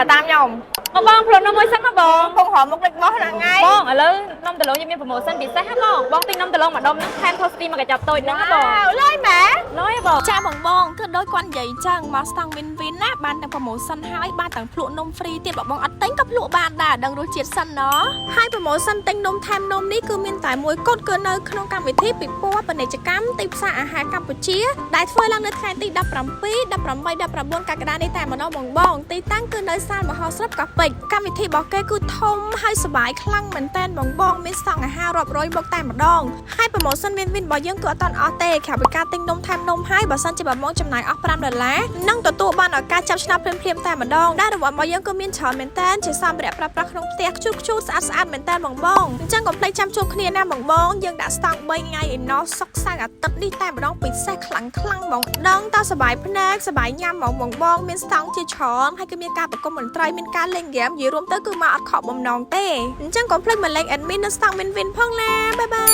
mà tam nhom bong phun nó mới sắp mà bong không hỏi một lịch bó là ngay bong ở lớn năm từ lông như miếng promotion bị sát hết bong tin năm từ lông mà đông nó tham toasty mà cái chập tôi nó bong lôi mẹ nói bong ចាបងបងគឺដោយគាត់និយាយចឹងមកស្តង់វិនវិនណាបានតែ promotion ហើយបានទាំងភ្លក់នំ free ទៀតបងអត់ទិញក៏ភ្លក់បានដែរដឹងរសជាតិសិនណហើយ promotion ទិញនំថែមនំនេះគឺមានតែមួយគត់គឺនៅក្នុងកម្មវិធីពិព័រណ៍ពាណិជ្ជកម្មទីផ្សារអាហារកម្ពុជាដែលធ្វើឡើងនៅថ្ងៃទី17 18 19កក្កដានេះតែម្ដងបងទីតាំងគឺនៅសាលមហោស្រពកាពេជ្រកម្មវិធីរបស់គេគឺធំហើយសប្បាយខ្លាំងមែនតើបងមានស្តង់អាហាររាប់រយមុខតែម្ដងហើយ promotion វិនវិនរបស់យើងគឺអត់តាន់អស់ទេក្រៅពីការទិញនំថែមនំហើយបើសិនជាបងចំណាយអស់$5នឹងទទួលបានឱកាសចាប់ឆ្នោតភ្លាមតែម្ដងដែលរង្វាន់របស់យើងក៏មានច្រើនមែនតើជាសម្ភារៈប្រើប្រាស់ក្នុងផ្ទះខ្ជូតស្អាតមែនតើបងអញ្ចឹងកុំភ្លេចចាំជួបគ្នាណាបងយើងដាក់ស្តង់3ថ្ងៃឯណោះសុកសៅរ៍អាទិត្យនេះតែម្ដងពិសេសខ្លាំងបងដងតើសប្បាយភ្នែកសប្បាយញ៉ាំបងមានស្តង់ជាច្រើនហើយគឺមានការប្រគំតន្ត្រីមានការលេងហ្គេមនិយាយរួមទៅគឺមកអត់ខកបំណងទេអញ្ចឹងកុំភ្លេចមកលេខ admin នៅស្តង់វិនវិនផងណាបាយ